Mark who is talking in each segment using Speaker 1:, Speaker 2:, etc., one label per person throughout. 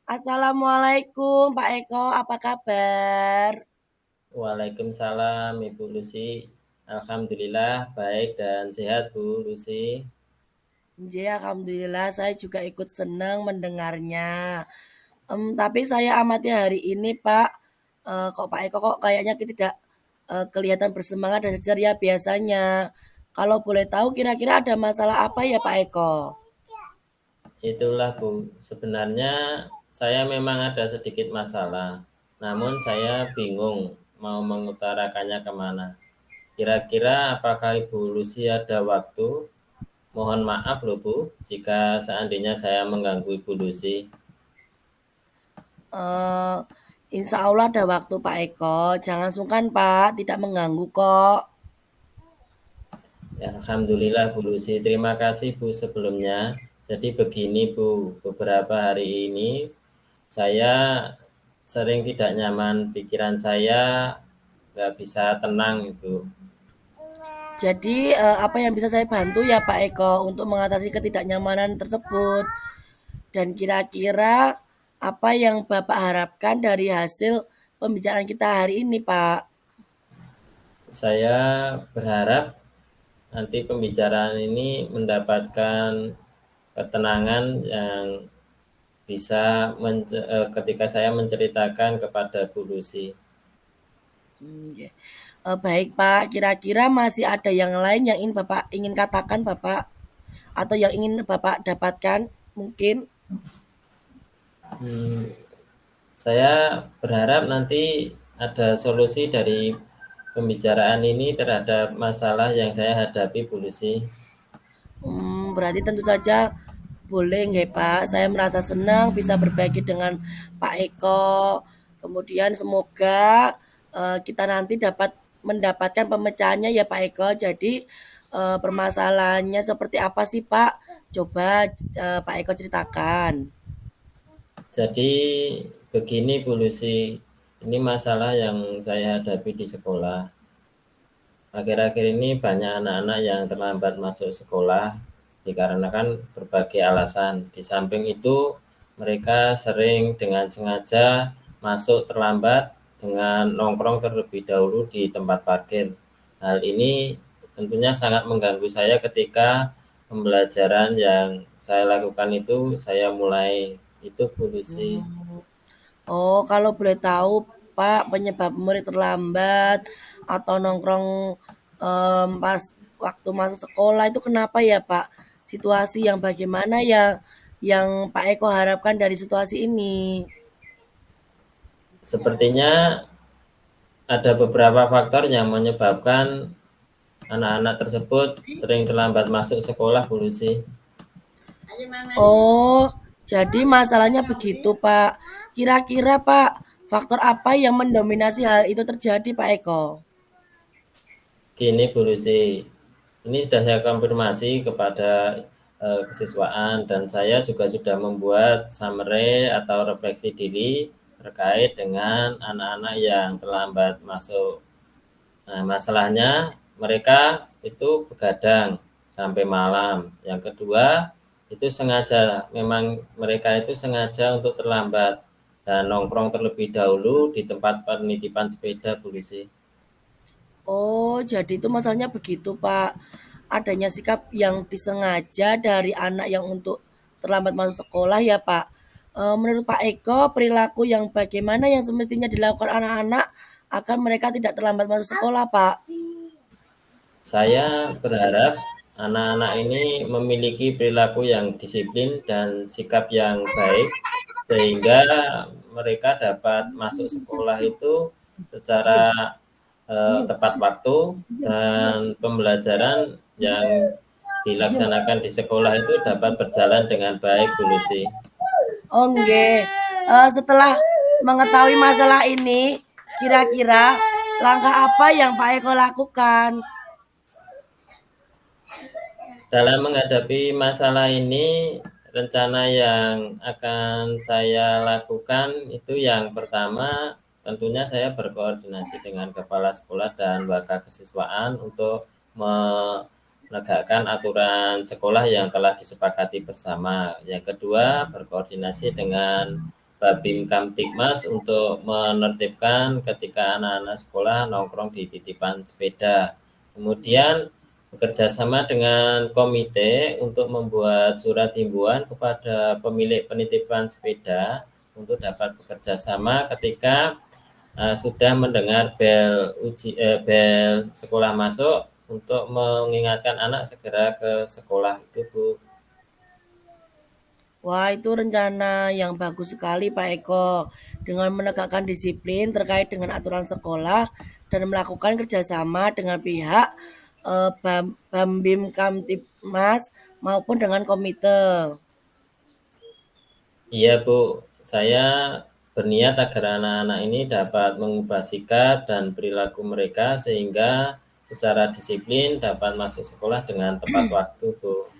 Speaker 1: Assalamualaikum Pak Eko, apa kabar?
Speaker 2: Waalaikumsalam Ibu Lucy. Alhamdulillah baik dan sehat Bu Lucy.
Speaker 1: Ya, alhamdulillah saya juga ikut senang mendengarnya. Tapi saya amati hari ini Pak, kok Pak Eko kok kayaknya tidak kelihatan bersemangat dan ceria biasanya. Kalau boleh tahu kira-kira ada masalah apa ya Pak Eko?
Speaker 2: Itulah Bu, sebenarnya saya memang ada sedikit masalah. Namun saya bingung mau mengutarakannya kemana. Kira-kira apakah Ibu Lucy ada waktu? Mohon maaf loh Bu, jika seandainya saya mengganggu Ibu Lucy.
Speaker 1: Eh, Insya Allah ada waktu Pak Eko. Jangan sungkan Pak, tidak mengganggu kok.
Speaker 2: Ya, Alhamdulillah Bu Lucy, terima kasih Bu sebelumnya. Jadi begini Bu, beberapa hari ini saya sering tidak nyaman, pikiran saya nggak bisa tenang itu.
Speaker 1: Jadi, apa yang bisa saya bantu ya Pak Eko untuk mengatasi ketidaknyamanan tersebut? Dan kira-kira apa yang Bapak harapkan dari hasil pembicaraan kita hari ini, Pak?
Speaker 2: Saya berharap nanti pembicaraan ini mendapatkan ketenangan yang bisa ketika saya menceritakan kepada Bu Lucy.
Speaker 1: Ya. Baik Pak, kira-kira masih ada yang lain yang ingin Bapak ingin katakan Bapak? Atau yang ingin Bapak dapatkan mungkin?
Speaker 2: Hmm, saya berharap nanti ada solusi dari pembicaraan ini terhadap masalah yang saya hadapi, Bu Lucy.
Speaker 1: Berarti tentu saja boleh nggih Pak. Saya merasa senang bisa berbagi dengan Pak Eko. Kemudian semoga kita nanti dapat mendapatkan pemecahannya ya Pak Eko. Jadi permasalahannya seperti apa sih Pak? Coba Pak Eko ceritakan.
Speaker 2: Jadi begini Bu Lucy, ini masalah yang saya hadapi di sekolah. Akhir-akhir ini banyak anak-anak yang terlambat masuk sekolah dikarenakan berbagai alasan. Di samping itu, mereka sering dengan sengaja masuk terlambat dengan nongkrong terlebih dahulu di tempat parkir. Hal ini tentunya sangat mengganggu saya ketika pembelajaran yang saya lakukan itu saya mulai itu polusi.
Speaker 1: Hmm. Oh, kalau boleh tahu Pak penyebab murid terlambat atau nongkrong pas waktu masuk sekolah itu kenapa ya Pak? Situasi yang bagaimana ya yang Pak Eko harapkan dari situasi ini?
Speaker 2: Sepertinya ada beberapa faktor yang menyebabkan anak-anak tersebut sering terlambat masuk sekolah, Bu Lucy.
Speaker 1: Oh, jadi masalahnya begitu Pak. Kira-kira Pak, faktor apa yang mendominasi hal itu terjadi Pak Eko?
Speaker 2: Gini, Bu Lucy, ini sudah saya konfirmasi kepada kesiswaan dan saya juga sudah membuat summary atau refleksi diri terkait dengan anak-anak yang terlambat masuk. Nah, masalahnya mereka itu begadang sampai malam. Yang kedua, itu sengaja, memang mereka itu sengaja untuk terlambat dan nongkrong terlebih dahulu di tempat penitipan sepeda polisi.
Speaker 1: Oh, jadi itu masalahnya begitu, Pak. Adanya sikap yang disengaja dari anak yang untuk terlambat masuk sekolah ya, Pak. Menurut Pak Eko, perilaku yang bagaimana yang semestinya dilakukan anak-anak agar mereka tidak terlambat masuk sekolah, Pak?
Speaker 2: Saya berharap anak-anak ini memiliki perilaku yang disiplin dan sikap yang baik sehingga mereka dapat masuk sekolah itu secara tepat waktu dan pembelajaran yang dilaksanakan di sekolah itu dapat berjalan dengan baik, Bu Lucy.
Speaker 1: Oh, nggih. Setelah mengetahui masalah ini, kira-kira langkah apa yang Pak Eko lakukan?
Speaker 2: Dalam menghadapi masalah ini, rencana yang akan saya lakukan itu yang pertama, tentunya saya berkoordinasi dengan kepala sekolah dan wakasiswaan untuk menegakkan aturan sekolah yang telah disepakati bersama. Yang kedua, berkoordinasi dengan Babim Kamtibmas untuk menertibkan ketika anak-anak sekolah nongkrong di titipan sepeda. Kemudian bekerja sama dengan komite untuk membuat surat himbauan kepada pemilik penitipan sepeda untuk dapat bekerja sama ketika sudah mendengar bel sekolah masuk untuk mengingatkan anak segera ke sekolah itu, Bu.
Speaker 1: Wah, itu rencana yang bagus sekali, Pak Eko. Dengan menegakkan disiplin terkait dengan aturan sekolah dan melakukan kerjasama dengan pihak Bambim Kamtibmas maupun dengan komite.
Speaker 2: Iya, Bu. Saya berniat agar anak-anak ini dapat mengubah sikap dan perilaku mereka sehingga secara disiplin dapat masuk sekolah dengan tepat waktu, Bu.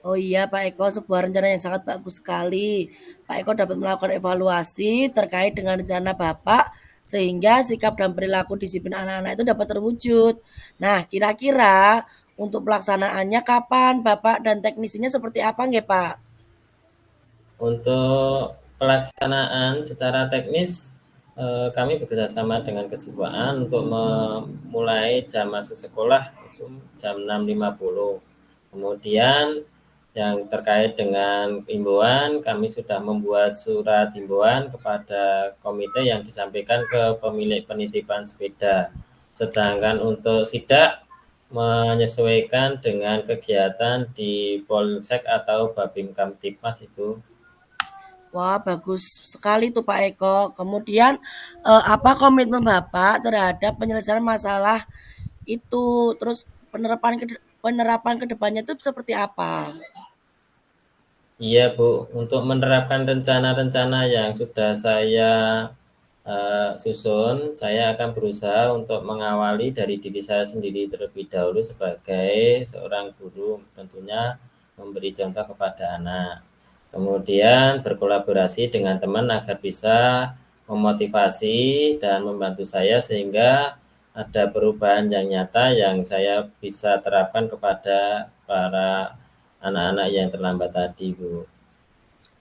Speaker 1: Oh iya, Pak Eko, sebuah rencana yang sangat bagus sekali. Pak Eko dapat melakukan evaluasi terkait dengan rencana Bapak sehingga sikap dan perilaku disiplin anak-anak itu dapat terwujud. Nah, kira-kira untuk pelaksanaannya kapan, Bapak dan teknisinya seperti apa nggih, Pak?
Speaker 2: Untuk pelaksanaan secara teknis, kami bekerjasama dengan kesiswaan untuk memulai jam masuk sekolah itu jam 6.50. Kemudian yang terkait dengan himbauan, kami sudah membuat surat himbauan kepada komite yang disampaikan ke pemilik penitipan sepeda. Sedangkan untuk sidak menyesuaikan dengan kegiatan di Polsek atau Babim Kamtibmas itu.
Speaker 1: Wah, bagus sekali tuh Pak Eko. Kemudian apa komitmen Bapak terhadap penyelesaian masalah itu? Terus penerapan kedepannya itu seperti apa?
Speaker 2: Iya, Bu, untuk menerapkan rencana-rencana yang sudah saya susun, saya akan berusaha untuk mengawali dari diri saya sendiri terlebih dahulu sebagai seorang guru, tentunya memberi contoh kepada anak. Kemudian berkolaborasi dengan teman agar bisa memotivasi dan membantu saya sehingga ada perubahan yang nyata yang saya bisa terapkan kepada para anak-anak yang terlambat tadi, Bu.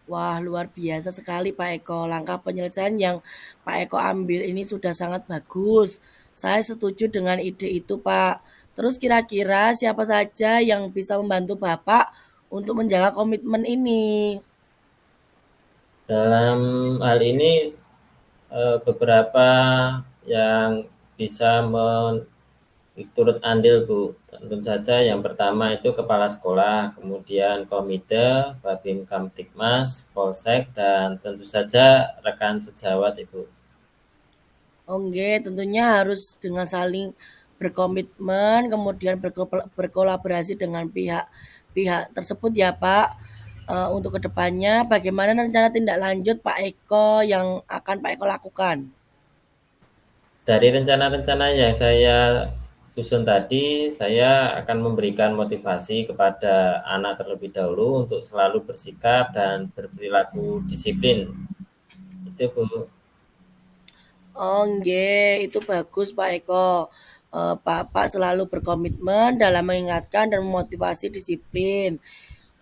Speaker 1: Wah, luar biasa sekali Pak Eko. Langkah penyelesaian yang Pak Eko ambil ini sudah sangat bagus. Saya setuju dengan ide itu, Pak. Terus kira-kira siapa saja yang bisa membantu Bapak untuk menjaga komitmen ini?
Speaker 2: Dalam hal ini beberapa yang bisa turut andil, Bu. Tentu saja yang pertama itu kepala sekolah, kemudian komite, Babim Kamtibmas, Polsek, dan tentu saja rekan sejawat, Ibu.
Speaker 1: Oke, tentunya harus dengan saling berkomitmen, kemudian berkolaborasi dengan pihak-pihak tersebut ya Pak. Untuk kedepannya, bagaimana rencana tindak lanjut Pak Eko yang akan Pak Eko lakukan?
Speaker 2: Dari rencana-rencana yang saya susun tadi, saya akan memberikan motivasi kepada anak terlebih dahulu untuk selalu bersikap dan berperilaku disiplin. Itu, Bu.
Speaker 1: Oh, nggih, itu bagus Pak Eko. Bapak selalu berkomitmen dalam mengingatkan dan memotivasi disiplin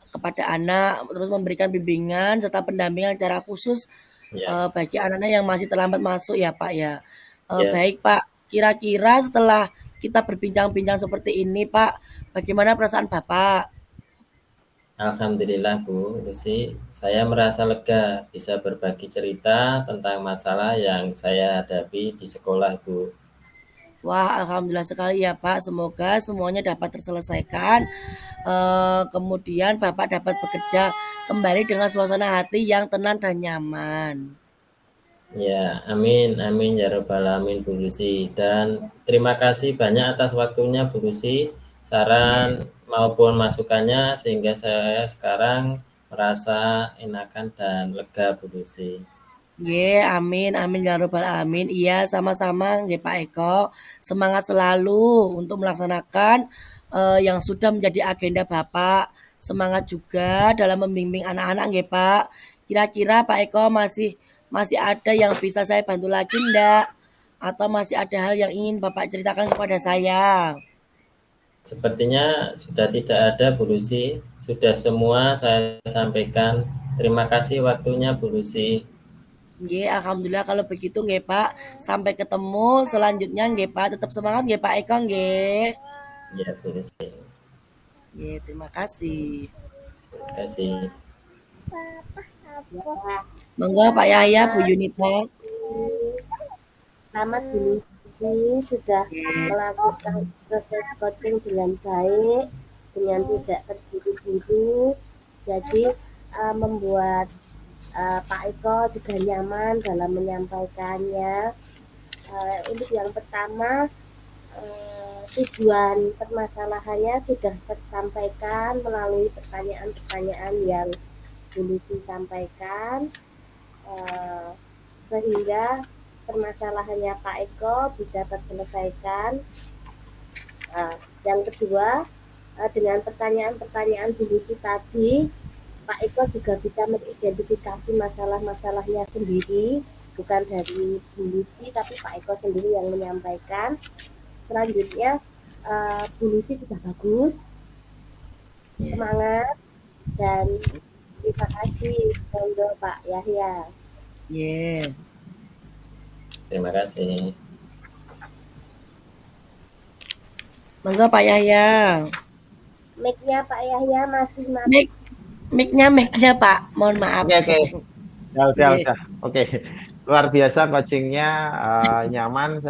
Speaker 1: kepada anak, terus memberikan bimbingan serta pendampingan secara khusus
Speaker 2: Ya,
Speaker 1: bagi anak-anak yang masih terlambat masuk ya Pak ya.
Speaker 2: ya.
Speaker 1: Baik Pak, kira-kira setelah kita berbincang-bincang seperti ini Pak, bagaimana perasaan Bapak?
Speaker 2: Alhamdulillah, Bu Lucy, saya merasa lega bisa berbagi cerita tentang masalah yang saya hadapi di sekolah, Bu.
Speaker 1: Wah, alhamdulillah sekali ya Pak. Semoga semuanya dapat terselesaikan. Kemudian Bapak dapat bekerja kembali dengan suasana hati yang tenang dan nyaman.
Speaker 2: Ya, amin, amin ya robbal alamin, Bu Lucy. Dan terima kasih banyak atas waktunya, Bu Lucy, saran maupun masukannya sehingga saya sekarang merasa enakan dan lega, Bu Lucy.
Speaker 1: Nggih, amin amin ya rabbal alamin. Iya, sama-sama nggih Pak Eko. Semangat selalu untuk melaksanakan yang sudah menjadi agenda Bapak. Semangat juga dalam membimbing anak-anak nggih Pak. Kira-kira Pak Eko masih masih ada yang bisa saya bantu lagi ndak? Atau masih ada hal yang ingin Bapak ceritakan kepada saya?
Speaker 2: Sepertinya sudah tidak ada, Bu Lucy. Sudah semua saya sampaikan. Terima kasih waktunya, Bu Lucy.
Speaker 1: Nggih, alhamdulillah kalau begitu nggih, Pak. Sampai ketemu selanjutnya nggih, Pak. Tetap semangat nggih, Pak Eko nggih.
Speaker 2: Ya, Bu Lucy.
Speaker 1: Nggih, terima kasih.
Speaker 2: Terima kasih.
Speaker 3: Ya,
Speaker 1: Monggo Pak Yahya, Bu
Speaker 3: selamat
Speaker 1: Yunita.
Speaker 3: selamat Bu Lucy sudah
Speaker 1: Nggih.
Speaker 3: melakukan proses coaching dengan baik, dengan tidak terburu-buru. Jadi membuat Pak Eko juga nyaman dalam menyampaikannya. Untuk yang pertama, tujuan permasalahannya sudah tersampaikan melalui pertanyaan-pertanyaan yang Bu Lucy sampaikan, sehingga permasalahannya Pak Eko bisa terselesaikan. Yang kedua, dengan pertanyaan-pertanyaan Bu Lucy tadi, Pak Eko juga bisa mengidentifikasi masalah-masalahnya sendiri, bukan dari Bu Lucy, tapi Pak Eko sendiri yang menyampaikan. Selanjutnya, Bu Lucy sudah bagus, semangat, dan terima kasih monggo Pak Yahya.
Speaker 1: Nggih.
Speaker 2: Terima kasih.
Speaker 1: Monggo Pak Yahya.
Speaker 3: Mic-nya Pak Yahya masih mati.
Speaker 1: Mic mic-nya Pak. Mohon maaf.
Speaker 4: Oke. Ya udah
Speaker 1: Nggih.
Speaker 4: udah. Oke. Luar biasa coachingnya, nyaman.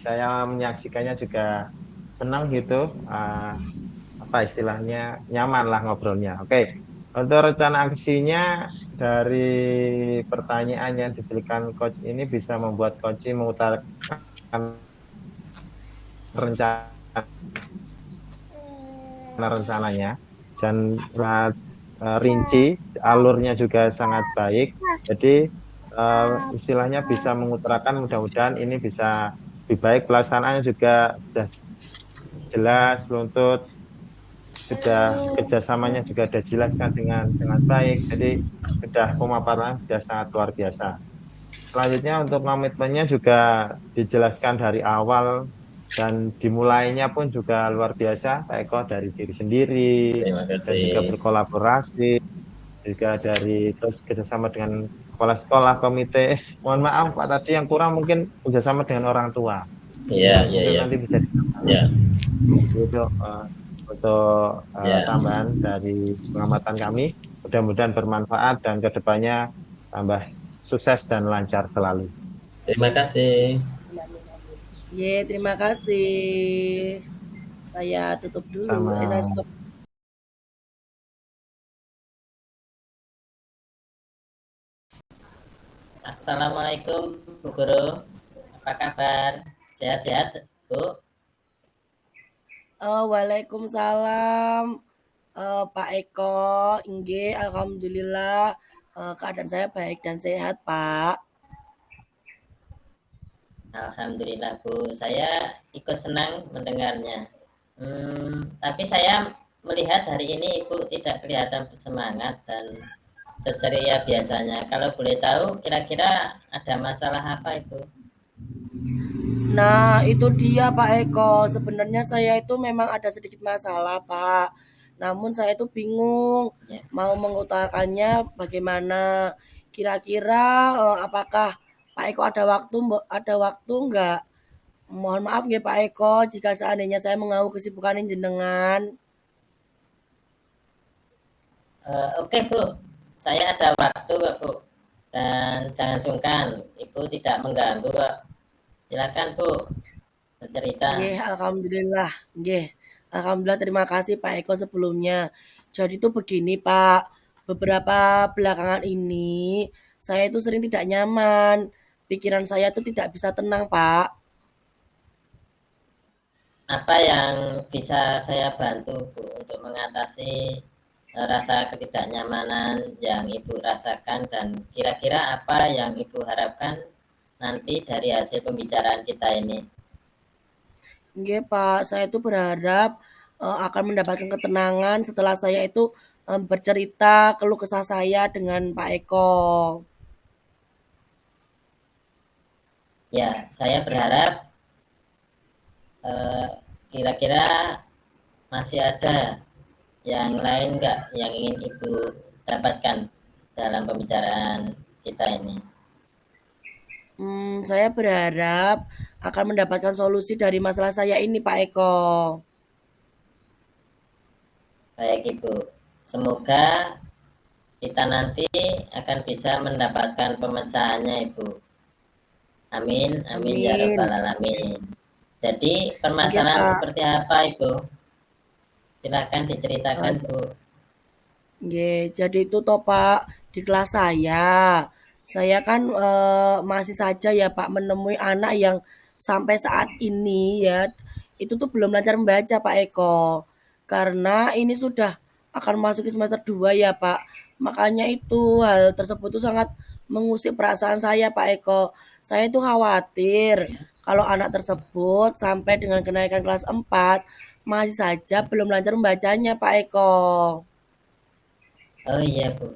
Speaker 4: Saya menyaksikannya juga senang gitu. Apa istilahnya, nyaman lah ngobrolnya. Oke. Untuk rencana aksinya dari pertanyaan yang diberikan coach ini bisa membuat coach mengutarakan rencananya dan sangat rinci, alurnya juga sangat baik. Jadi istilahnya bisa mengutarakan, mudah-mudahan ini bisa lebih baik. Pelaksanaannya juga sudah jelas, luntut, sudah kerjasamanya juga sudah jelaskan dengan baik. Jadi sudah pemaparan sudah sangat luar biasa. Selanjutnya untuk komitmennya juga dijelaskan dari awal dan dimulainya pun juga luar biasa, Pak Eko, dari diri sendiri
Speaker 2: Terima
Speaker 4: dan juga
Speaker 2: kasih.
Speaker 4: berkolaborasi, juga dari terus kerjasama dengan kepala sekolah, komite. Mohon maaf Pak, tadi yang kurang mungkin kerjasama dengan orang tua.
Speaker 2: Iya, iya,
Speaker 4: Mungkin
Speaker 2: iya.
Speaker 4: nanti bisa ditambah.
Speaker 2: Ya,
Speaker 4: Itu untuk
Speaker 2: ya.
Speaker 4: tambahan dari pengamatan kami. Mudah-mudahan bermanfaat dan kedepannya tambah sukses dan lancar selalu.
Speaker 2: Terima kasih.
Speaker 1: Nggih, terima kasih. Saya tutup dulu.
Speaker 4: Sama.
Speaker 1: Saya stop.
Speaker 5: Assalamualaikum Bu Guru, apa kabar? Sehat-sehat Bu?
Speaker 1: Waalaikumsalam, Pak Eko. Nggih, alhamdulillah, keadaan saya baik dan sehat, Pak.
Speaker 5: Alhamdulillah Bu, saya ikut senang mendengarnya. Tapi saya melihat hari ini Ibu tidak kelihatan bersemangat dan seceria biasanya. Kalau boleh tahu kira-kira ada masalah apa Ibu?
Speaker 1: Nah, itu dia Pak Eko. Sebenarnya saya itu memang ada sedikit masalah, Pak. Namun saya itu bingung
Speaker 5: Ya.
Speaker 1: mau mengutarakannya bagaimana. Kira-kira apakah Pak Eko ada waktu enggak? Mohon maaf ya Pak Eko jika seandainya saya mengganggu kesibukan jenengan.
Speaker 5: Oke Bu, saya ada waktu kok Bu. Dan jangan sungkan, Ibu tidak mengganggu kok. Silakan Bu, bercerita.
Speaker 1: Nggih, alhamdulillah. Nggih. Alhamdulillah terima kasih Pak Eko sebelumnya. Jadi itu begini Pak, beberapa belakangan ini saya itu sering tidak nyaman. Pikiran saya itu tidak bisa tenang, Pak.
Speaker 5: Apa yang bisa saya bantu Bu untuk mengatasi rasa ketidaknyamanan yang Ibu rasakan dan kira-kira apa yang Ibu harapkan nanti dari hasil pembicaraan kita ini?
Speaker 1: Nggih, Pak. Saya itu berharap akan mendapatkan ketenangan setelah saya itu bercerita keluh kesah saya dengan Pak Eko.
Speaker 5: Ya, saya berharap kira-kira masih ada yang lain nggak yang ingin Ibu dapatkan dalam pembicaraan kita ini?
Speaker 1: Saya berharap akan mendapatkan solusi dari masalah saya ini, Pak Eko.
Speaker 5: Baik Ibu, semoga kita nanti akan bisa mendapatkan pemecahannya Ibu. Amin, amin ya
Speaker 1: Amin.
Speaker 5: robbal alamin. Jadi
Speaker 1: Nggih,
Speaker 5: permasalahan
Speaker 1: Pak.
Speaker 5: seperti apa Ibu? Silakan diceritakan
Speaker 1: Eh,
Speaker 5: Bu.
Speaker 1: nggih, jadi itu toh Pak, di kelas saya kan masih saja ya Pak menemui anak yang sampai saat ini ya, itu tuh belum lancar membaca Pak Eko. Karena ini sudah akan masuk ke semester 2 ya Pak. Makanya itu hal tersebut tuh sangat mengusik perasaan saya Pak Eko. Saya itu khawatir kalau anak tersebut sampai dengan kenaikan kelas 4 masih saja belum lancar membacanya Pak Eko.
Speaker 5: Oh iya Bu.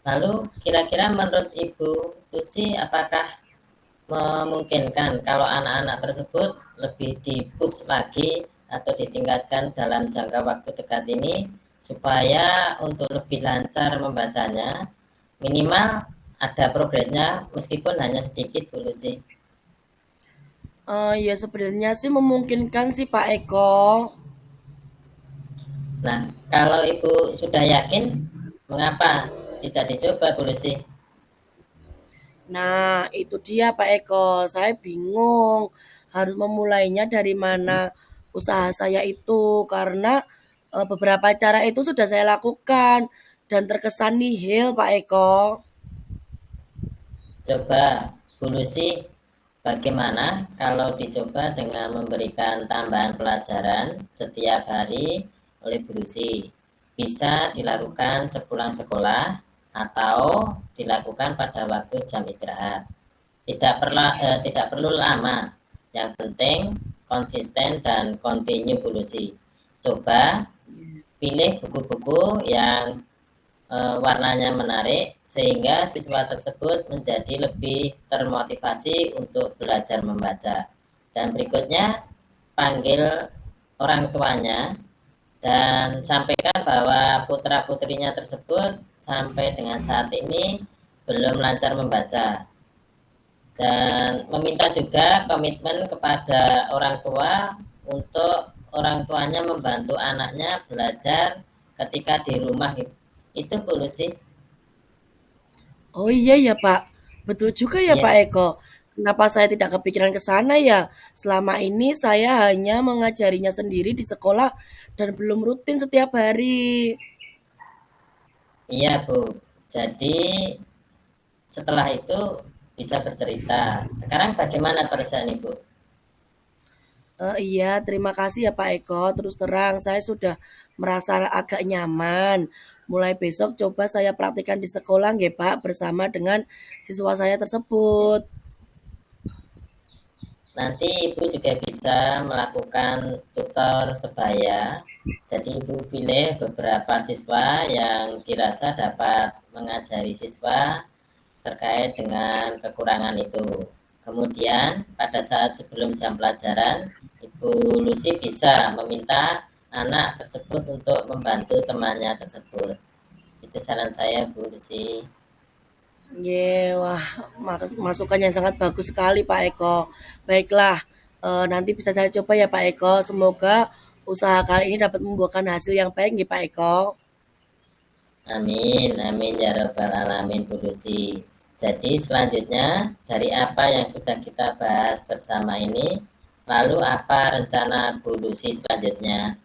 Speaker 5: Lalu kira-kira menurut Ibu Lucy apakah memungkinkan kalau anak-anak tersebut lebih di-push lagi atau ditingkatkan dalam jangka waktu dekat ini supaya untuk lebih lancar membacanya minimal ada progresnya meskipun hanya sedikit Bu Lucy.
Speaker 1: Ya sebenarnya sih memungkinkan sih Pak Eko.
Speaker 5: Nah, kalau Ibu sudah yakin, mengapa tidak dicoba Bu Lucy?
Speaker 1: Nah, itu dia Pak Eko. Saya bingung harus memulainya dari mana usaha saya itu karena beberapa cara itu sudah saya lakukan dan terkesan nihil Pak Eko.
Speaker 5: Coba Bu Lucy, bagaimana kalau dicoba dengan memberikan tambahan pelajaran setiap hari oleh Bu Lucy? Bisa dilakukan sepulang sekolah atau dilakukan pada waktu jam istirahat. Tidak perlu lama. Yang penting konsisten dan continue Bu Lucy. Coba pilih buku-buku yang warnanya menarik sehingga siswa tersebut menjadi lebih termotivasi untuk belajar membaca. Dan berikutnya panggil orang tuanya dan sampaikan bahwa putra-putrinya tersebut sampai dengan saat ini belum lancar membaca. Dan meminta juga komitmen kepada orang tua untuk orang tuanya membantu anaknya belajar ketika di rumah. Itu solusi.
Speaker 1: Oh iya ya Pak, betul juga ya Pak
Speaker 5: Iya,
Speaker 1: Eko. Kenapa saya tidak kepikiran ke sana ya? Selama ini saya hanya mengajarinya sendiri di sekolah dan belum rutin setiap hari.
Speaker 5: iya Bu. Jadi setelah itu bisa bercerita. Sekarang bagaimana perasaan Ibu?
Speaker 1: Iya, terima kasih ya Pak Eko. Terus terang, saya sudah merasa agak nyaman. Mulai besok coba saya praktikkan di sekolah nggih Pak, bersama dengan siswa saya tersebut.
Speaker 5: Nanti Ibu juga bisa melakukan tutor sebaya. Jadi Ibu pilih beberapa siswa yang dirasa dapat mengajari siswa terkait dengan kekurangan itu. Kemudian pada saat sebelum jam pelajaran, Ibu Lucy bisa meminta anak tersebut untuk membantu temannya tersebut. Itu saran saya Bu Lucy.
Speaker 1: Wah, masukan yang sangat bagus sekali Pak Eko. Baiklah, nanti bisa saya coba ya Pak Eko. Semoga usaha kali ini dapat membuahkan hasil yang baik nih Pak Eko.
Speaker 5: Amin, amin ya robbal alamin Bu Lucy. Jadi selanjutnya dari apa yang sudah kita bahas bersama ini, lalu apa rencana Bu Lucy selanjutnya?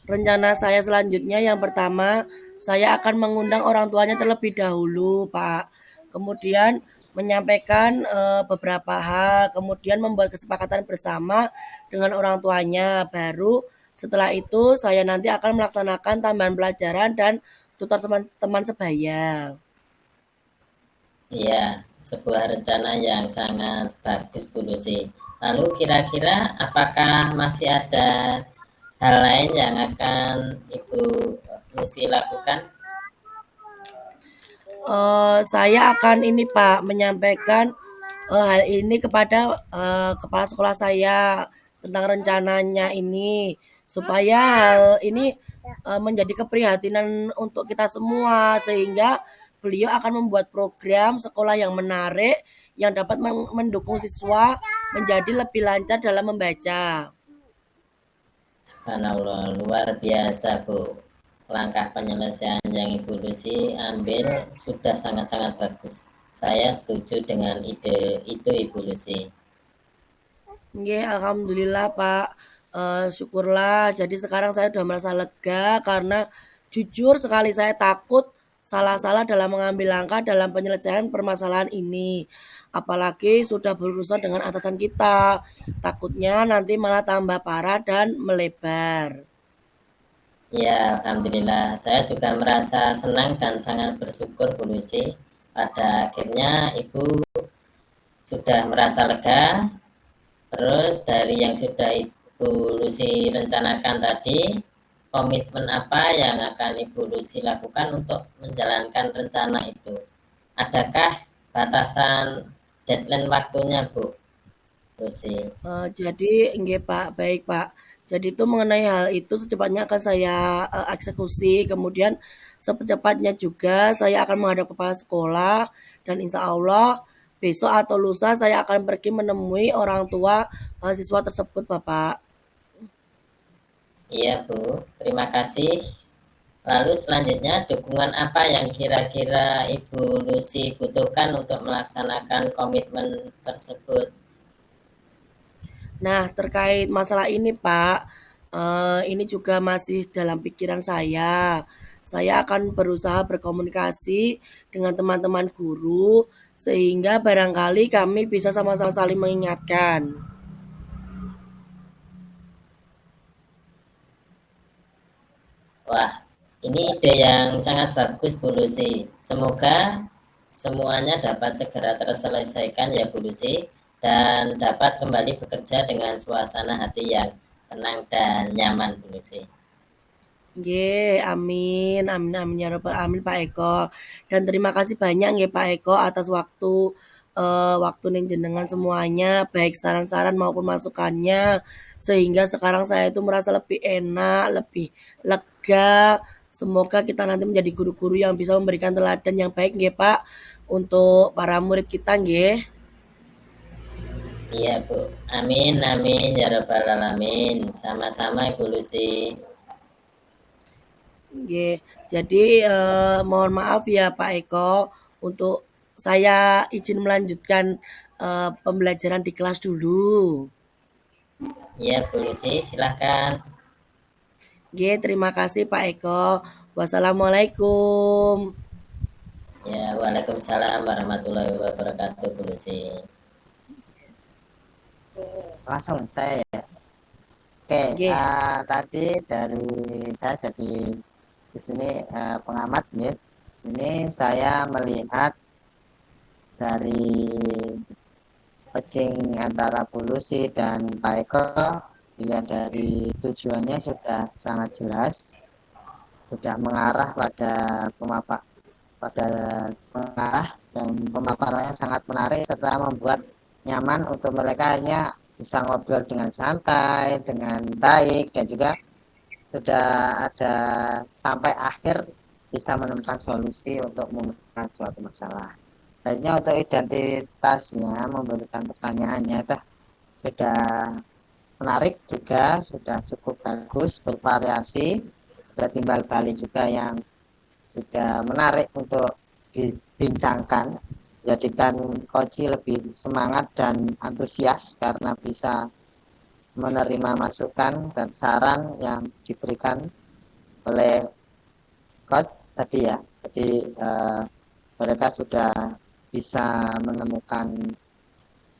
Speaker 1: Rencana saya selanjutnya yang pertama, saya akan mengundang orang tuanya terlebih dahulu, Pak. Kemudian menyampaikan beberapa hal, kemudian membuat kesepakatan bersama dengan orang tuanya. Baru setelah itu saya nanti akan melaksanakan tambahan pelajaran dan tutor teman-teman sebaya.
Speaker 5: Iya, sebuah rencana yang sangat bagus Bu Lucy. Lalu kira-kira apakah masih ada hal lain yang akan Ibu Lucy lakukan?
Speaker 1: Saya akan ini Pak menyampaikan hal ini kepada kepala sekolah saya tentang rencananya ini supaya hal ini menjadi keprihatinan untuk kita semua sehingga beliau akan membuat program sekolah yang menarik yang dapat mendukung siswa menjadi lebih lancar dalam membaca.
Speaker 5: Subhanallah, luar biasa Bu. Langkah penyelesaian yang Ibu Lucy ambil sudah sangat-sangat bagus. Saya setuju dengan ide itu Ibu Lucy.
Speaker 1: Nggih, alhamdulillah Pak. Syukurlah. Jadi sekarang saya sudah merasa lega karena jujur sekali saya takut salah-salah dalam mengambil langkah dalam penyelesaian permasalahan ini. Apalagi sudah berurusan dengan atasan kita. Takutnya nanti malah tambah parah dan melebar.
Speaker 5: Ya, alhamdulillah. Saya juga merasa senang dan sangat bersyukur Bu Lucy. Pada akhirnya Ibu sudah merasa lega. Terus dari yang sudah Ibu Lucy rencanakan tadi, komitmen apa yang akan Ibu Lucy lakukan untuk menjalankan rencana itu? Adakah batasan deadline waktunya Bu Lucy?
Speaker 1: Jadi nggih Pak, baik Pak. Jadi itu mengenai hal itu secepatnya akan saya eksekusi, kemudian secepatnya juga saya akan menghadap kepala sekolah dan insya Allah besok atau lusa saya akan pergi menemui orang tua siswa tersebut, Bapak.
Speaker 5: Iya Bu, terima kasih. Lalu selanjutnya dukungan apa yang kira-kira Ibu Lucy butuhkan untuk melaksanakan komitmen tersebut?
Speaker 1: Nah, terkait masalah ini, Pak, ini juga masih dalam pikiran saya. Saya akan berusaha berkomunikasi dengan teman-teman guru sehingga barangkali kami bisa sama-sama saling mengingatkan.
Speaker 5: Wah, ini ide yang sangat bagus Bu Lucy. Semoga semuanya dapat segera terselesaikan ya Bu Lucy dan dapat kembali bekerja dengan suasana hati yang tenang dan nyaman Bu Lucy.
Speaker 1: Nggih, amin, amin, amin ya robbal alamin Pak Eko. Dan terima kasih banyak nggih Pak Eko atas waktu ning jenengan semuanya, baik saran-saran maupun masukannya, sehingga sekarang saya itu merasa lebih enak, lebih lega. Semoga kita nanti menjadi guru-guru yang bisa memberikan teladan yang baik nggih Pak untuk para murid kita nggih.
Speaker 5: Iya Bu, amin amin ya robbal alamin. Sama-sama Ibu Lucy.
Speaker 1: Nggih. Jadi mohon maaf ya Pak Eko untuk saya izin melanjutkan pembelajaran di kelas dulu.
Speaker 5: Iya Bu Lucy, silahkan.
Speaker 1: Nggih, terima kasih Pak Eko. Wassalamualaikum.
Speaker 5: Ya, waalaikumsalam warahmatullahi wabarakatuh Bu Lucy.
Speaker 6: Langsung saya ya. Oke,
Speaker 1: Nggih.
Speaker 6: tadi dari saya jadi di sini pengamat ya. Ini saya melihat dari pitching antara Bu Lucy dan Pak Eko, dilihat dari tujuannya sudah sangat jelas, sudah mengarah pada mengarah dan pemaparannya sangat menarik serta membuat nyaman untuk mereka hanya bisa ngobrol dengan santai, dengan baik, dan juga sudah ada sampai akhir bisa menemukan solusi untuk memecahkan suatu masalah. Lainnya untuk identitasnya, memberikan pertanyaannya sudah menarik juga, sudah cukup bagus, bervariasi, ada timbal balik juga yang sudah menarik untuk dibincangkan, jadikan Koci lebih semangat dan antusias karena bisa menerima masukan dan saran yang diberikan oleh Coach tadi ya. Jadi mereka sudah bisa menemukan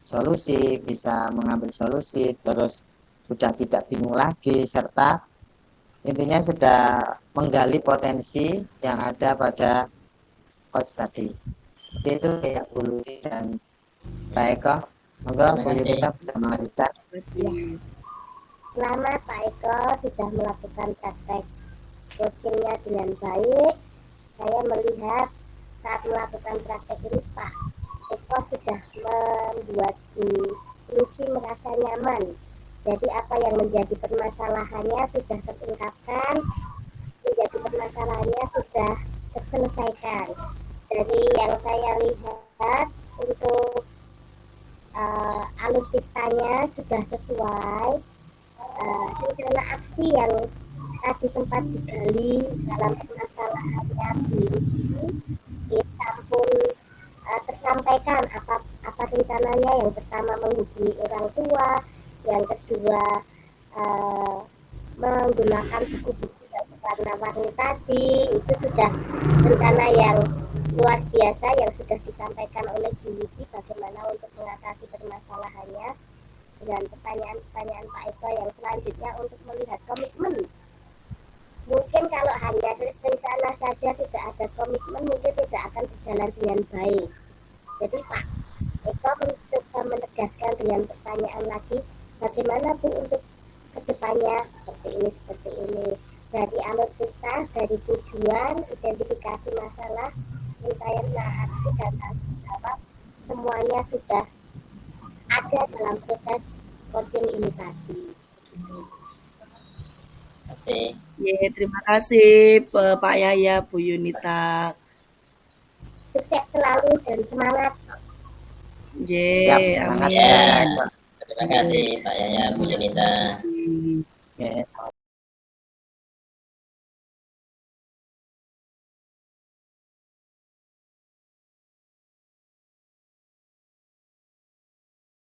Speaker 6: solusi, bisa mengambil solusi, terus sudah tidak bingung lagi, serta intinya sudah menggali potensi yang ada pada coach tadi. Seperti itu ya Bu Lucy dan Pak Eko. Monggo Bu Yulita bisa melanjutkan.
Speaker 3: Selamat Pak Eko sudah melakukan praktek coachingnya dengan baik. Saya melihat saat melakukan praktek ini Pak Eko sudah membuat Bu Lucy merasa nyaman. Jadi apa yang menjadi permasalahannya sudah terungkapkan, menjadi permasalahannya sudah terselesaikan. Dari yang saya lihat untuk alutsistanya sudah sesuai, rencana aksi yang tadi sempat digali dalam permasalahannya ini pun tersampaikan apa rencananya. Yang pertama menghubungi orang tua, yang kedua menggunakan buku-buku yang warna-warni tadi. Itu sudah rencana yang luar biasa yang sudah disampaikan oleh Bu Yudi bagaimana untuk mengatasi permasalahannya. Dengan pertanyaan-pertanyaan Pak Eko yang selanjutnya untuk melihat komitmen. Mungkin kalau hanya rencana saja tidak ada komitmen, mungkin tidak akan berjalan dengan baik. Jadi Pak Eko mencoba menegaskan dengan pertanyaan lagi, bagaimana Bu untuk kedepannya seperti ini. Dari alutsista, dari tujuan, identifikasi masalah, rencana aksi dan tanggung jawab, semuanya sudah ada dalam proses coaching ini tadi.
Speaker 1: Terima kasih Pak Yaya, Bu Yunita.
Speaker 3: Sukses selalu dan semangat.
Speaker 1: Amin.
Speaker 5: Ya, terima kasih Pak Yaya, Bu Yunita.
Speaker 6: Oke.